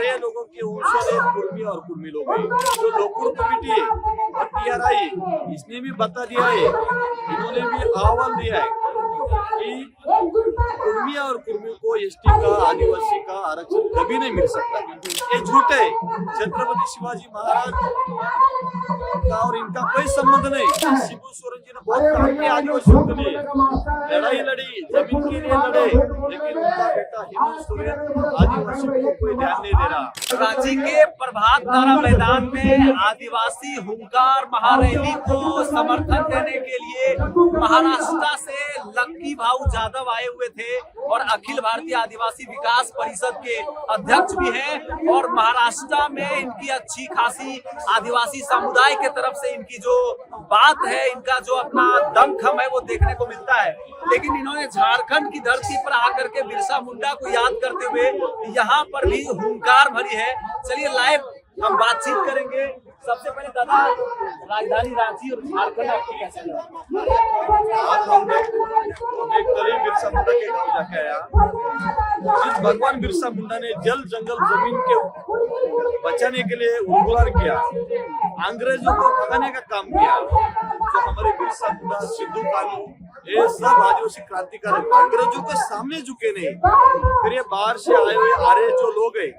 आर्य लोगों के वंशज कुर्मी और कुर्मी लोग हैं। जो लोकल कमेटी है और PRI इसने भी बता दिया है, इन्होंने भी आह्वान दिया है कि कुर्मी और कुर्मी को ST का, आदिवासी का आरक्षण कभी नहीं मिल सकता। ये झूठ है। छत्रपति शिवाजी महाराज का और इनका कोई संबंध नहीं। शिबू सोरेन जी ने बहुत काम किया आदिवासियों के लिए, लड़ाई लड़ी, जमीन के लिए लड़े, लेकिन उनका बेटा हेमंत सोरेन आदिवासियों को कोई ध्यान नहीं दे रहा। रांची के प्रभात तारा मैदान में आदिवासी हुंकार महारैली को समर्थन देने के लिए महाराष्ट्र से लक्की भाऊ यादव आए हुए थे और अखिल भारतीय आदिवासी विकास परिषद के अध्यक्ष भी हैं और महाराष्ट्र में इनकी अच्छी खासी आदिवासी समुदाय के तरफ से इनकी जो बात है, इनका जो अपना दमखम है वो देखने को मिलता है। लेकिन इन्होंने झारखंड की धरती पर आकर के बिरसा मुंडा को याद करते हुए यहाँ पर भी हुंकार भरी है। चलिए लाइव हम बातचीत करेंगे। सबसे पहले दादा, राजधानी रांची और झारखंड आपको कैसे लगा? आज हम एक करीब बिरसा मुंडा के गांव जाके आया। जिस भगवान बिरसा मुंडा ने जल जंगल जमीन के बचाने के लिए उद्घोषण किया, अंग्रेजों को भगाने का काम किया, जो हमारे बिरसा मुंडा, सिद्धू कानू, ये सब आदिवासी क्रांतिकारी अंग्रेजों के सामने झुके नहीं। फिर ये बाहर से आए हुए आर्य जो लोग हैं,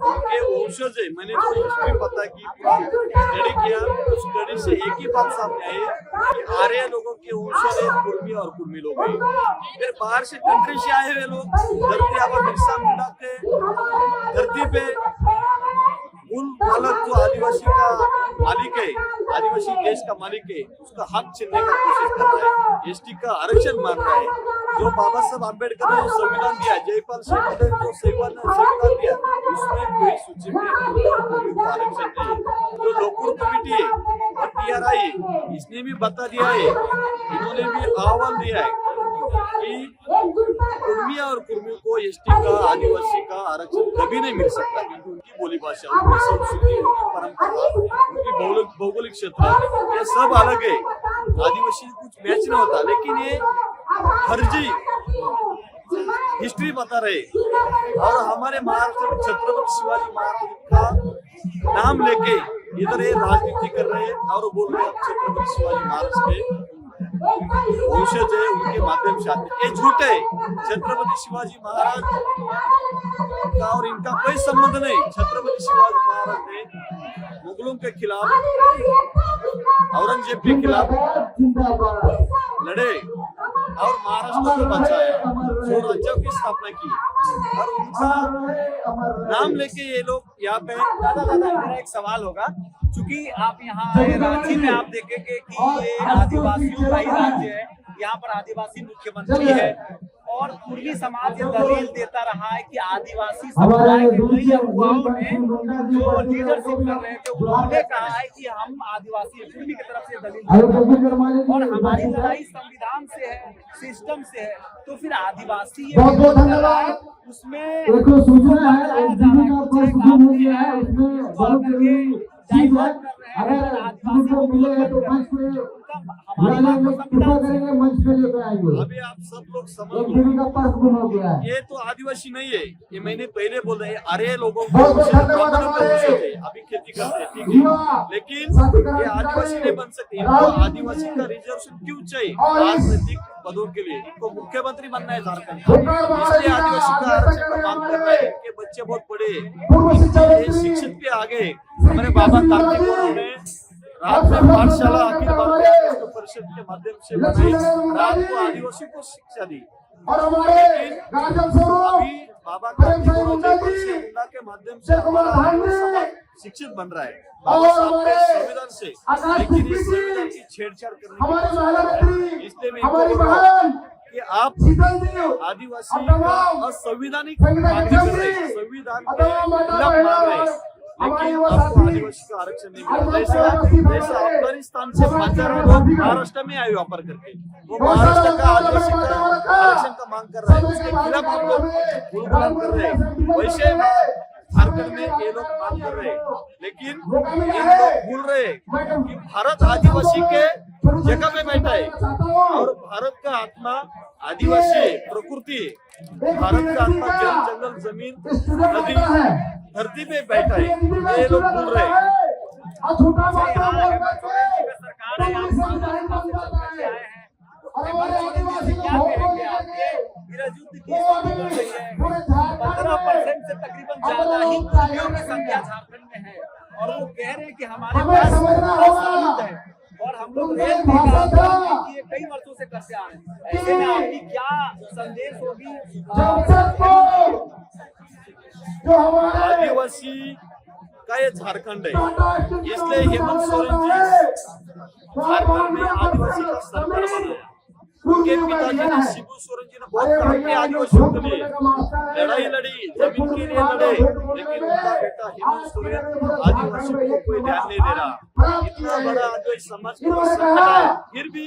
उनके वंशज है। मैंने जो हिस्ट्री पता की, स्टडी किया, उस स्टडी से एक ही बात सामने आई कि आर्य लोगों के वंशज है कुर्मी और कुर्मी लोग हैं। फिर बाहर से कंट्री से आए हुए लोग धरती आबा बिरसा मुंडा के धरती पे मूल मालक जो आदिवासी का मालिक है, आदिवासी देश का मालिक है, उसका हक छीनने का कोशिश कर रहा है, ST का आरक्षण मांग रहा है। जो बाबा साहब अम्बेडकर ने जो संविधान दिया, जयपाल सिंह पटेल जो संविधान दिया, उसमें कोई सूची में आरक्षण नहीं। जो लोकल कमेटी है और PRI इसने भी बता दिया है, इन्होंने भी आह्वान दिया है कि कुर्मी और कुर्मी को ST का, आदिवासी का आरक्षण कभी नहीं मिल सकता, क्योंकि उनकी बोली भाषा, उनकी संस्कृति, उनकी परंपरा, उनकी भौगोलिक क्षेत्र, ये सब अलग है। आदिवासी कुछ मैच नहीं होता, लेकिन ये फर्जी हिस्ट्री बता रहे। और हमारे महाराष्ट्र में छत्रपति शिवाजी महाराज का नाम लेके इधर ये राजनीति कर रहे हैं और बोल रहे हैं छत्रपति शिवाजी महाराज के वंशज है, उनके माध्यम से आते। ये झूठ है। छत्रपति शिवाजी महाराज का और इनका कोई संबंध नहीं। छत्रपति शिवाजी महाराज ने मुगलों के खिलाफ, औरंगजेब के खिलाफ लड़े और महाराष्ट्र को बचाया, स्वराज्य की स्थापना की, और उनका नाम लेके ये लोग यहाँ पे। दादा मेरा एक सवाल होगा, चूंकि आप यहाँ आए रांची में, आप देखेंगे कि ये आदिवासियों का ही राज्य है, यहाँ पर आदिवासी मुख्यमंत्री है और पूर्वी समाज ये दलील देता रहा है कि आदिवासी समुदाय के कई युवाओं ने जो लीडरशिप कर रहे थे, उन्होंने कहा है कि हम आदिवासी पूर्वी की तरफ से दलील और हमारी लड़ाई संविधान से है, सिस्टम से है। तो फिर आदिवासी ये विरोध कर रहा है, उसमें सूचना है, अभी आप सब लोग समझ लो, ये तो आदिवासी नहीं है। ये मैंने पहले बोल रहे आर्य लोगों को अभी खेती करते हैं, ठीक है, लेकिन ये आदिवासी नहीं बन सकते। इनको आदिवासी का रिजर्वेशन क्यों चाहिए? राजनीतिक पदों के लिए इनको मुख्यमंत्री बनना है झारखंड, इसलिए आदिवासी का आरक्षण का मांग कर रहे हैं। इनके बच्चे बहुत पढ़े, शिक्षित भी आगे। हमारे बाबा कार्तिक ने रात में पाठशाला अखिल भारतीय परिषद के माध्यम से बनाई, रात को आदिवासी को शिक्षा दी। अभी बाबा मुंडा के माध्यम से हमारा समाज शिक्षित बन रहा है, बाबा साहब के संविधान से। लेकिन इस संविधान की छेड़छाड़ करने, इसलिए मैं इनको बोल रहा हूं कि आप आदिवासी का असंवैधानिक मांग कर रहे हैं, संविधान के खिलाफ मांग रहे हैं, लेकिन आपको आदिवासी का आरक्षण नहीं मिला। जैसा अफगानिस्तान से 5000 लोग महाराष्ट्र में आए व्यापार करके, वो महाराष्ट्र का आदिवासी का आरक्षण का मांग कर रहे हैं, उसके खिलाफ हम लोग आंदोलन कर रहे हैं। वैसे झारखंड में ये लोग मांग कर रहे हैं, लेकिन ये लोग भूल रहे हैं कि भारत आदिवासी के जगह पे बैठा है और भारत का आत्मा आदिवासी प्रकृति, भारत का आत्मा जंगल, जमीन, नदी, धरती पे बैठा है, ये लोग भूल रहे हैं। सरकार है, आप से आए हैं, क्या कहेंगे आपके युद्ध की 15% से तकरीबन ज्यादा ही कुर्मियों की संख्या झारखंड में है और वो कह रहे हैं कि हमारे पास बहुत है और हम लोग रेल भी कि ये कई वर्षों से करते आ रहे हैं। ऐसे में आपकी क्या संदेश होगी? आदिवासी का ये झारखंड है, इसलिए हेमंत सोरेन जी झारखंड में आदिवासी का सरकार बनाया। उनके पिताजी ने शिबू सोरेन जी ने बहुत काम किया आदिवासियों के लिए, लड़ाई लड़ी, जमीन के लिए लड़े, लेकिन उनका बेटा हेमंत सोरेन आदिवासियों को कोई ध्यान नहीं दे रहा। इतना बड़ा आदिवासी समाज को संकट है, फिर भी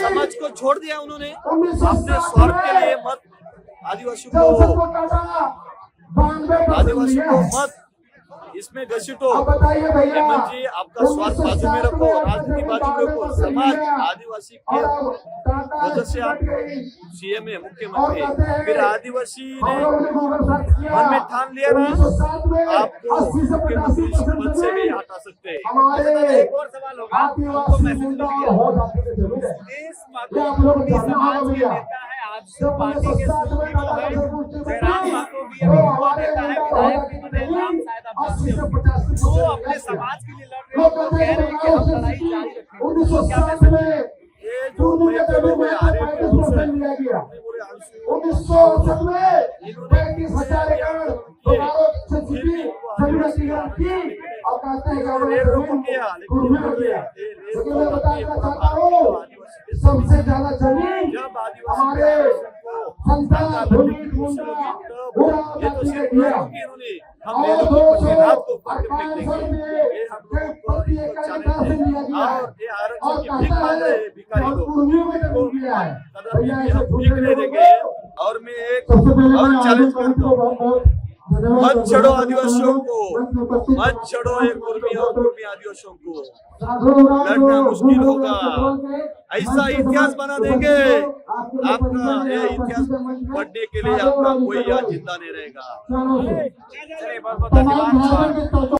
समाज को छोड़ दिया उन्होंने अपने स्वार्थ के लिए। मत आदिवासियों को मत इसमें घसीटो। हेमंत जी, आपका स्वार्थ बाजू में रखो, राजनीति बाजू में रखो, समाज आदिवासी के वजह से आप सीएम है, मुख्यमंत्री, फिर आदिवासी ने मन में ठान लिया ना, आपको मुख्यमंत्री पद से भी हटा सकते हैं। एक और सवाल होगा, आपको मैसेज मिल गया, देश मातृभूमि समाज के नेता है, आप पार्टी के सुप्रीमो है, जयराम मातो भी युवा नेता है, विधायक भी बने, नाम शायद आप जानते हो, वो अपने समाज के लिए लड़ रहे हैं, वो कह रहे हैं कि हम लड़ाई जारी रखेंगे, तो क्या मैसेज है? ये जो हुए आ रहे हैं, सबसे ज्यादा जमीन जब हमारे संतान भूमि ये तो सिर्फ इन्होंने हम रात को फेंक देंगे, ये हम लोगों को चैलेंज है। और ये आरक्षण की भीख मांग रहे हैं भिखारी लोग, कदापि हम भीख नहीं देंगे। और मैं एक और चैलेंज करता हूँ, मत छोड़ो आदिवासियों को, मत छोड़ो ये कुर्मी और कुर्मी आदिवासियों को, लड़ना मुश्किल होगा, ऐसा इतिहास बना देंगे, आपका ये इतिहास पढ़ने के लिए आपका कोई याद जिंदा नहीं रहेगा। चलिए बहुत बहुत धन्यवाद।